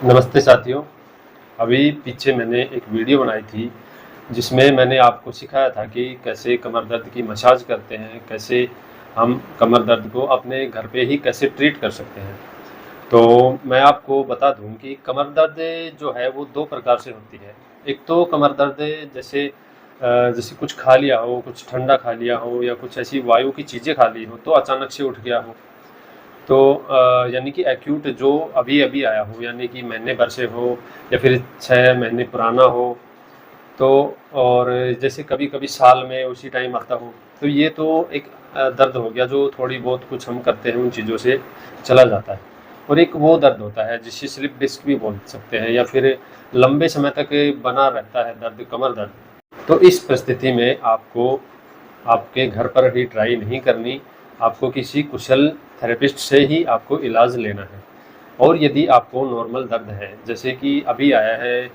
नमस्ते साथियों। अभी पीछे मैंने एक वीडियो बनाई थी जिसमें मैंने आपको सिखाया था कि कैसे कमर दर्द की मसाज करते हैं, कैसे हम कमर दर्द को अपने घर पे ही कैसे ट्रीट कर सकते हैं। तो मैं आपको बता दूं कि कमर दर्द जो है वो 2 प्रकार से होती है। एक तो कमर दर्द जैसे कुछ खा लिया हो, कुछ ठंडा खा लिया हो या कुछ ऐसी वायु की चीज़ें खा ली हो तो अचानक से उठ गया हो। तो यानी कि एक्यूट जो अभी-अभी आया हो, यानी कि महीने भर से हो या फिर 6 महीने पुराना हो, तो और जैसे कभी-कभी साल में उसी टाइम आता हो, तो ये तो एक दर्द हो गया जो थोड़ी बहुत कुछ हम करते हैं उन चीज़ों से चला जाता है। और एक वो दर्द होता है जिसे स्लिप डिस्क भी बोल सकते हैं या फिर लंबे समय तक बना रहता है दर्द, कमर दर्द। तो इस परिस्थिति में आपको आपके घर पर ही ट्राई नहीं करनी, आपको किसी कुशल थेरेपिस्ट से ही आपको इलाज लेना है। और यदि आपको नॉर्मल दर्द है, जैसे कि अभी आया है,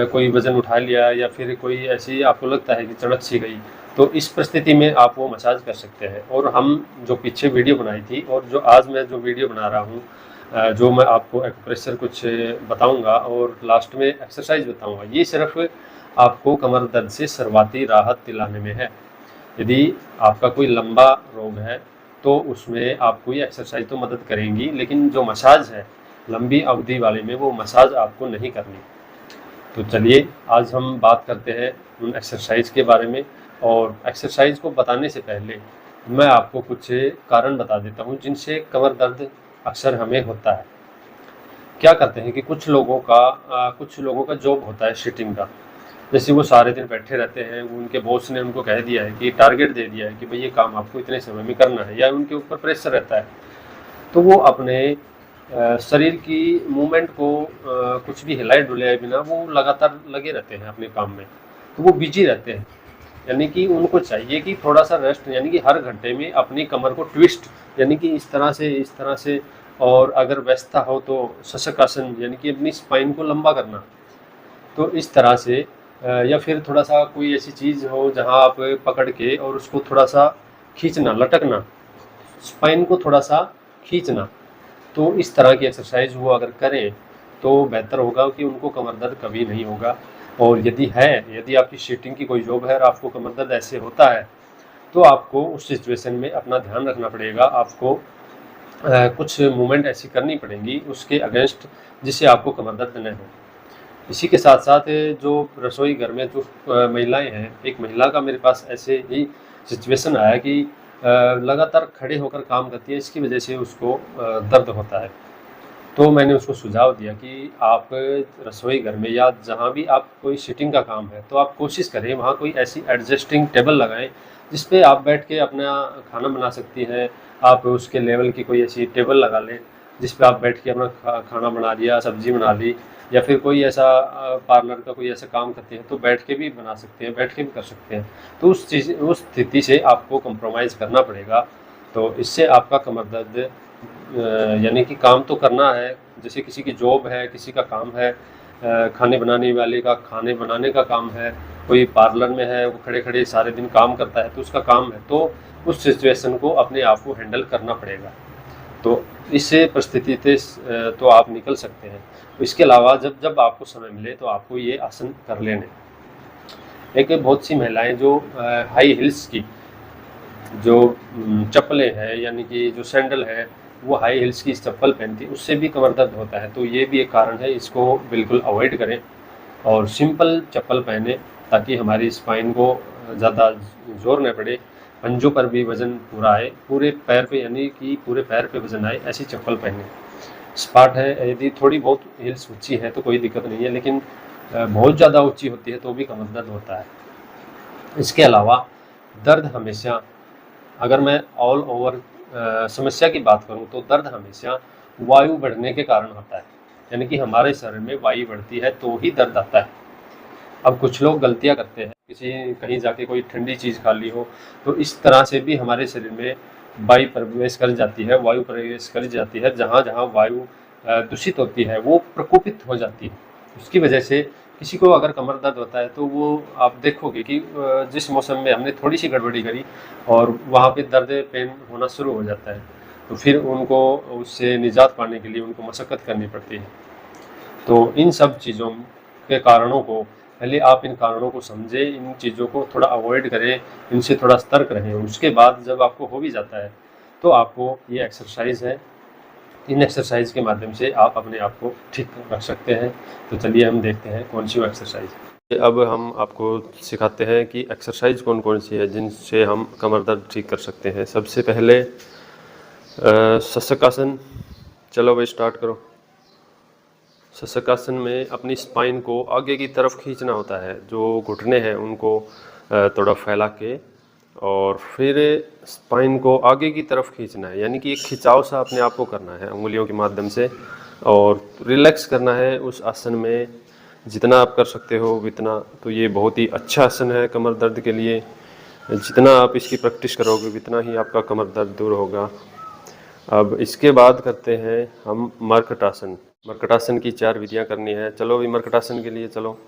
कोई वज़न उठा लिया या फिर कोई ऐसी आपको लगता है कि चढ़क सी गई, तो इस परिस्थिति में आप वो मसाज कर सकते हैं। और हम जो पीछे वीडियो बनाई थी और जो आज मैं जो वीडियो बना रहा हूँ, जो मैं आपको एक्यूप्रेशर कुछ बताऊँगा और लास्ट में एक्सरसाइज़ बताऊँगा, ये सिर्फ़ आपको कमर दर्द से शुरुआती राहत दिलाने में है। यदि आपका कोई लंबा रोग है तो उसमें आपको ये एक्सरसाइज तो मदद करेंगी, लेकिन जो मसाज है लंबी अवधि वाले में वो मसाज आपको नहीं करनी। तो चलिए आज हम बात करते हैं उन एक्सरसाइज के बारे में। और एक्सरसाइज को बताने से पहले मैं आपको कुछ कारण बता देता हूँ जिनसे कमर दर्द अक्सर हमें होता है। क्या करते हैं कि कुछ लोगों का जॉब होता है सिटिंग का। जैसे वो सारे दिन बैठे रहते हैं, उनके बॉस ने उनको कह दिया है कि टारगेट दे दिया है कि भाई ये काम आपको इतने समय में करना है, या उनके ऊपर प्रेशर रहता है, तो वो अपने शरीर की मूवमेंट को कुछ भी हिलाए डुलाए बिना वो लगातार लगे रहते हैं अपने काम में। तो वो बिजी रहते हैं, यानी कि उनको चाहिए कि थोड़ा सा रेस्ट, यानी कि हर घंटे में अपनी कमर को ट्विस्ट, यानी कि इस तरह से। और अगर व्यस्तता हो तो शशकासन, यानी कि अपनी स्पाइन को लंबा करना। तो इस तरह से या फिर थोड़ा-सा कोई ऐसी चीज़ हो जहाँ आप पकड़ के और उसको थोड़ा-सा खींचना, लटकना, स्पाइन को थोड़ा-सा खींचना। तो इस तरह की एक्सरसाइज़ वो अगर करें, तो बेहतर होगा कि उनको कमर दर्द कभी नहीं होगा। और यदि आपकी सीटिंग की कोई जॉब है और आपको कमर दर्द ऐसे होता है, तो आपको उस सिचुएशन में अपना ध्यान रखना पड़ेगा। आपको कुछ मूवमेंट ऐसी करनी पड़ेंगी उसके अगेंस्ट, जिससे आपको कमर दर्द न हो। इसी के साथ-साथ जो रसोई घर में जो महिलाएँ हैं, एक महिला का मेरे पास ऐसे ही सिचुएशन आया कि लगातार खड़े होकर काम करती है, इसकी वजह से उसको दर्द होता है। तो मैंने उसको सुझाव दिया कि आप रसोई घर में या जहाँ भी आप कोई सिटिंग का काम है, तो आप कोशिश करें वहाँ कोई ऐसी एडजस्टिंग टेबल लगाएँ, जिस पे आप बैठ के अपना खाना बना सकती हैं। आप उसके लेवल की कोई ऐसी टेबल लगा लें, जिस पे आप बैठ के अपना खाना बना लिया, सब्ज़ी बना ली, या फिर कोई ऐसा पार्लर का कोई ऐसा काम करते हैं, तो बैठ के भी बना सकते हैं, बैठ के भी कर सकते हैं। तो उस स्थिति से आपको कॉम्प्रोमाइज़ करना पड़ेगा। तो इससे आपका कमर दर्द यानी कि काम तो करना है, जैसे किसी की जॉब है, किसी का काम है, खाने बनाने वाले का खाने बनाने का काम है, कोई पार्लर में है, वो खड़े-खड़े सारे दिन काम करता है, तो उसका काम है, तो उस सिचुएशन को अपने आप को हैंडल करना पड़ेगा। तो इस परिस्थिति से तो आप निकल सकते हैं। तो इसके अलावा जब जब आपको समय मिले तो आपको ये आसन कर लेने। एक बहुत सी महिलाएँ जो हाई हील्स की जो चप्पलें हैं, यानी कि जो सैंडल है, वो हाई हील्स की चप्पल पहनती है, उससे भी कमर दर्द होता है। तो ये भी एक कारण है, इसको बिल्कुल अवॉइड करें और सिंपल चप्पल पहने, ताकि हमारी स्पाइन को ज़्यादा ज़ोर न पड़े, पंजों पर भी वज़न पूरा आए, पूरे पैर पे, यानी कि पूरे पैर पे वज़न आए, ऐसी चप्पल पहनें। स्पार्ट है, यदि थोड़ी बहुत हील्स ऊँची है तो कोई दिक्कत नहीं है, लेकिन बहुत ज़्यादा ऊँची होती है तो भी कमर दर्द होता है। इसके अलावा दर्द हमेशा, अगर मैं ऑल ओवर समस्या की बात करूँ, तो दर्द हमेशा वायु बढ़ने के कारण होता है, यानी कि हमारे शरीर में वायु बढ़ती है तो ही दर्द आता है। अब कुछ लोग गलतियाँ करते हैं, किसी कहीं जाके कोई ठंडी चीज़ खा ली हो, तो इस तरह से भी हमारे शरीर में वायु प्रवेश कर जाती है, जहाँ-जहाँ वायु दूषित होती है वो प्रकोपित हो जाती है। उसकी वजह से किसी को अगर कमर दर्द होता है तो वो आप देखोगे कि जिस मौसम में हमने थोड़ी-सी गड़बड़ी करी और वहाँ पे दर्द पेन होना शुरू हो जाता है, तो फिर उनको उससे निजात पाने के लिए उनको मशक्कत करनी पड़ती है। तो इन सब चीज़ों के कारणों को पहले आप इन कारणों को समझें, इन चीज़ों को थोड़ा अवॉइड करें, इनसे थोड़ा सतर्क रहें। उसके बाद जब आपको हो भी जाता है तो आपको ये एक्सरसाइज़ है, इन एक्सरसाइज के माध्यम से आप अपने आप को ठीक रख सकते हैं। तो चलिए हम देखते हैं कौन सी वो एक्सरसाइज है। अब हम आपको सिखाते हैं कि एक्सरसाइज कौन कौन सी है जिनसे हम कमर दर्द ठीक कर सकते हैं। सबसे पहले शशकासन। चलो भाई स्टार्ट करो। शशकासन में अपनी स्पाइन को आगे की तरफ खींचना होता है, जो घुटने हैं उनको थोड़ा फैला के, और फिर स्पाइन को आगे की तरफ खींचना है, यानी कि एक खिंचाव सा अपने आप को करना है उंगलियों के माध्यम से, और रिलैक्स करना है उस आसन में जितना आप कर सकते हो उतना। तो ये बहुत ही अच्छा आसन है कमर दर्द के लिए। जितना आप इसकी प्रैक्टिस करोगे उतना ही आपका कमर दर्द दूर होगा। अब इसके बाद करते हैं हम मर्कटासन। मर्कटासन की 4 विधियां करनी है। चलो भी मर्कटासन के लिए चलो।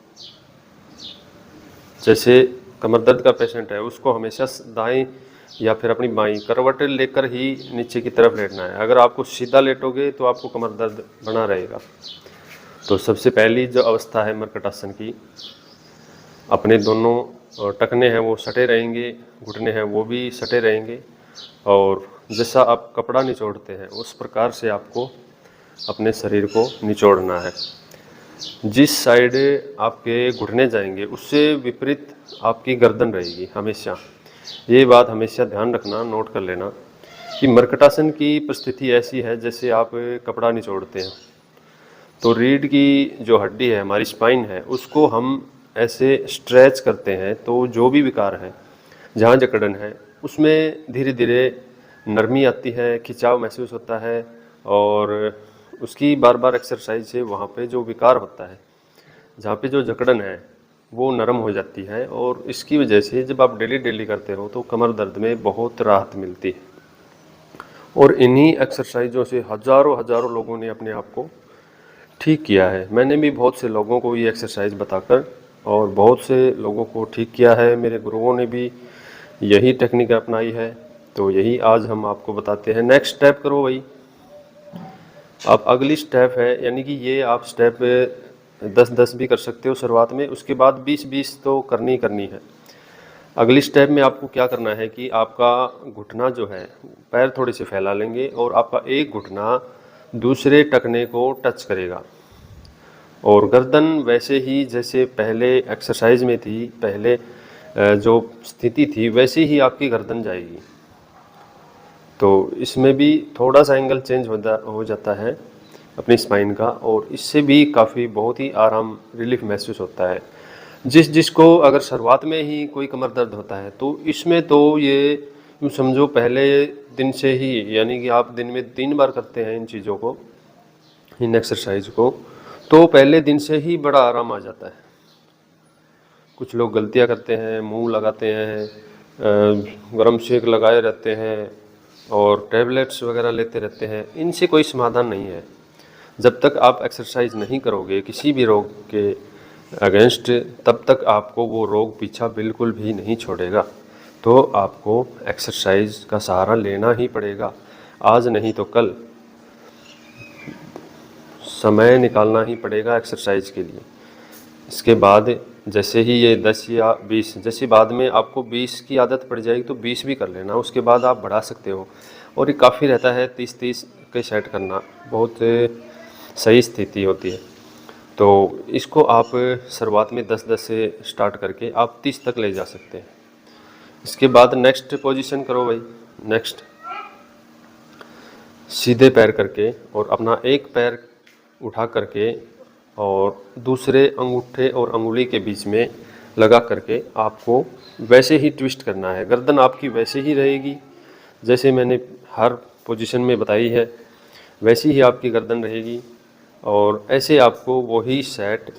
जैसे कमर दर्द का पेशेंट है उसको हमेशा दाएं या फिर अपनी बाईं करवट लेकर ही नीचे की तरफ लेटना है। अगर आपको सीधा लेटोगे तो आपको कमर दर्द बना रहेगा। तो सबसे पहली जो अवस्था है मर्कटासन की, अपने दोनों टखने हैं वो सटे रहेंगे, घुटने हैं वो भी सटे रहेंगे, और जैसा आप कपड़ा निचोड़ते हैं उस प्रकार से आपको अपने शरीर को निचोड़ना है। जिस साइड आपके घुटने जाएंगे उससे विपरीत आपकी गर्दन रहेगी हमेशा। ये बात हमेशा ध्यान रखना, नोट कर लेना कि मर्कटासन की परिस्थिति ऐसी है जैसे आप कपड़ा निचोड़ते हैं। तो रीढ़ की जो हड्डी है, हमारी स्पाइन है, उसको हम ऐसे स्ट्रेच करते हैं तो जो भी विकार है, जहाँ जकड़न है, उसमें धीरे धीरे नरमी आती है, खिंचाव महसूस होता है, और उसकी बार बार एक्सरसाइज से वहाँ पे जो विकार होता है, जहाँ पे जो जकड़न है, वो नरम हो जाती है। और इसकी वजह से जब आप डेली करते हो तो कमर दर्द में बहुत राहत मिलती है। और इन्हीं एक्सरसाइजों से हज़ारों लोगों ने अपने आप को ठीक किया है। मैंने भी बहुत से लोगों को ये एक्सरसाइज बताकर और बहुत से लोगों को ठीक किया है। मेरे गुरुओं ने भी यही टेक्निक अपनाई है। तो यही आज हम आपको बताते हैं। नेक्स्ट स्टेप करो भाई। अब अगली स्टेप है, यानी कि ये आप स्टेप 10-10 भी कर सकते हो शुरुआत में, उसके बाद 20-20 तो करनी है। अगली स्टेप में आपको क्या करना है कि आपका घुटना जो है, पैर थोड़े से फैला लेंगे और आपका एक घुटना दूसरे टखने को टच करेगा, और गर्दन वैसे ही जैसे पहले एक्सरसाइज में थी, पहले जो स्थिति थी वैसे ही आपकी गर्दन जाएगी। तो इसमें भी थोड़ा सा एंगल चेंज हो जाता है अपनी स्पाइन का, और इससे भी काफ़ी बहुत ही आराम, रिलीफ महसूस होता है। जिसको अगर शुरुआत में ही कोई कमर दर्द होता है तो इसमें तो ये यूँ समझो पहले दिन से ही, यानी कि आप दिन में 3 बार करते हैं इन चीज़ों को, इन एक्सरसाइज को, तो पहले दिन से ही बड़ा आराम आ जाता है। कुछ लोग गलतियां करते हैं, मुंह लगाते हैं, गरम शेक लगाए रहते हैं और टैबलेट्स वगैरह लेते रहते हैं। इनसे कोई समाधान नहीं है। जब तक आप एक्सरसाइज नहीं करोगे किसी भी रोग के अगेंस्ट, तब तक आपको वो रोग पीछा बिल्कुल भी नहीं छोड़ेगा। तो आपको एक्सरसाइज का सहारा लेना ही पड़ेगा। आज नहीं तो कल समय निकालना ही पड़ेगा एक्सरसाइज के लिए। इसके बाद जैसे ही ये 10 या 20, जैसे बाद में आपको 20 की आदत पड़ जाएगी तो 20 भी कर लेना, उसके बाद आप बढ़ा सकते हो। और ये काफ़ी रहता है 30-30 के सेट करना, बहुत सही स्थिति होती है। तो इसको आप शुरुआत में 10-10 से स्टार्ट करके आप 30 तक ले जा सकते हैं। इसके बाद नेक्स्ट पोजीशन करो भाई। नेक्स्ट सीधे पैर करके और अपना एक पैर उठा करके और दूसरे अंगूठे और अंगुली के बीच में लगा करके आपको वैसे ही ट्विस्ट करना है। गर्दन आपकी वैसे ही रहेगी जैसे मैंने हर पोजीशन में बताई है, वैसी ही आपकी गर्दन रहेगी। और ऐसे आपको वही सेट,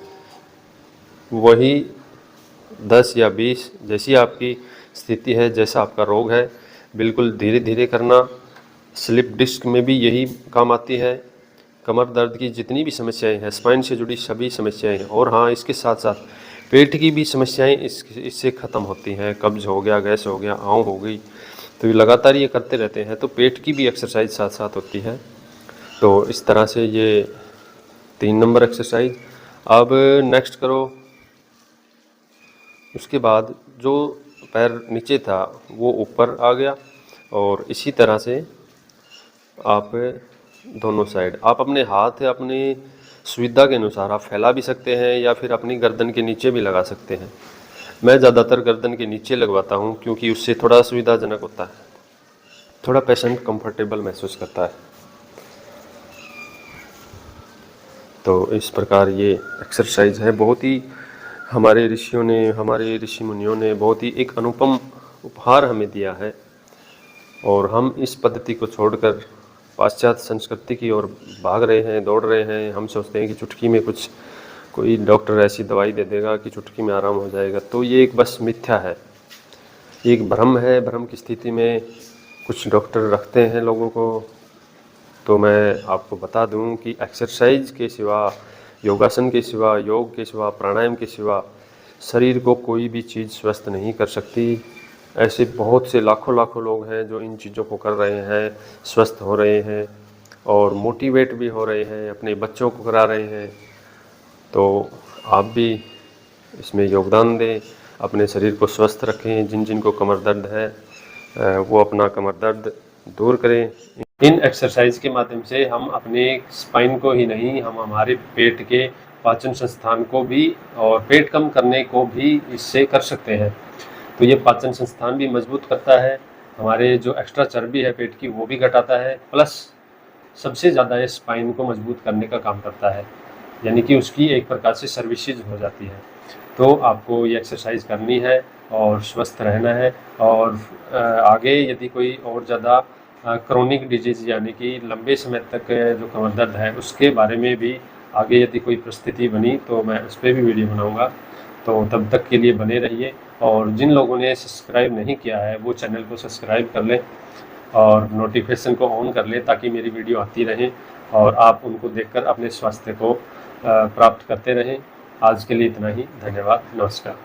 वही 10 या 20, जैसी आपकी स्थिति है, जैसा आपका रोग है, बिल्कुल धीरे धीरे करना। स्लिप डिस्क में भी यही काम आती है। कमर दर्द की जितनी भी समस्याएं हैं, स्पाइन से जुड़ी सभी समस्याएं हैं। और हाँ, इसके साथ साथ पेट की भी समस्याएं इससे ख़त्म होती हैं। कब्ज हो गया, गैस हो गया, आँव हो गई, तो ये लगातार ये करते रहते हैं तो पेट की भी एक्सरसाइज साथ साथ होती है। तो इस तरह से ये 3 नंबर एक्सरसाइज। अब नेक्स्ट करो। उसके बाद जो पैर नीचे था वो ऊपर आ गया, और इसी तरह से आप दोनों साइड आप अपने हाथ अपनी सुविधा के अनुसार आप फैला भी सकते हैं या फिर अपनी गर्दन के नीचे भी लगा सकते हैं। मैं ज़्यादातर गर्दन के नीचे लगवाता हूँ क्योंकि उससे थोड़ा सुविधाजनक होता है, थोड़ा पेशेंट कंफर्टेबल महसूस करता है। तो इस प्रकार ये एक्सरसाइज है, बहुत ही हमारे ऋषियों ने, हमारे ऋषि मुनियों ने बहुत ही एक अनुपम उपहार हमें दिया है, और हम इस पद्धति को छोड़कर पाश्चात्य संस्कृति की ओर भाग रहे हैं, दौड़ रहे हैं। हम सोचते हैं कि चुटकी में कुछ कोई डॉक्टर ऐसी दवाई दे देगा कि चुटकी में आराम हो जाएगा। तो ये एक बस मिथ्या है, एक भ्रम है। भ्रम की स्थिति में कुछ डॉक्टर रखते हैं लोगों को। तो मैं आपको बता दूं कि एक्सरसाइज के सिवा, योगासन के सिवा, योग के सिवा, प्राणायाम के सिवा शरीर को कोई भी चीज़ स्वस्थ नहीं कर सकती। ऐसे बहुत से लाखों लाखों लोग हैं जो इन चीज़ों को कर रहे हैं, स्वस्थ हो रहे हैं और मोटिवेट भी हो रहे हैं, अपने बच्चों को करा रहे हैं। तो आप भी इसमें योगदान दें, अपने शरीर को स्वस्थ रखें। जिन जिन को कमर दर्द है वो अपना कमर दर्द दूर करें। इन एक्सरसाइज के माध्यम से हम अपने स्पाइन को ही नहीं, हम हमारे पेट के पाचन संस्थान को भी और पेट कम करने को भी इससे कर सकते हैं। तो ये पाचन संस्थान भी मजबूत करता है, हमारे जो एक्स्ट्रा चर्बी है पेट की वो भी घटाता है, प्लस सबसे ज़्यादा ये स्पाइन को मजबूत करने का काम करता है, यानी कि उसकी एक प्रकार से सर्विसेज हो जाती है। तो आपको ये एक्सरसाइज करनी है और स्वस्थ रहना है। और आगे यदि कोई और ज़्यादा क्रोनिक डिजीज़ यानी कि लंबे समय तक जो कमर दर्द है उसके बारे में भी आगे यदि कोई परिस्थिति बनी तो मैं उस पर भी वीडियो बनाऊंगा। तो तब तक के लिए बने रहिए, और जिन लोगों ने सब्सक्राइब नहीं किया है वो चैनल को सब्सक्राइब कर लें और नोटिफिकेशन को ऑन कर लें ताकि मेरी वीडियो आती रहे और आप उनको देखकर अपने स्वास्थ्य को प्राप्त करते रहें। आज के लिए इतना ही, धन्यवाद, नमस्कार।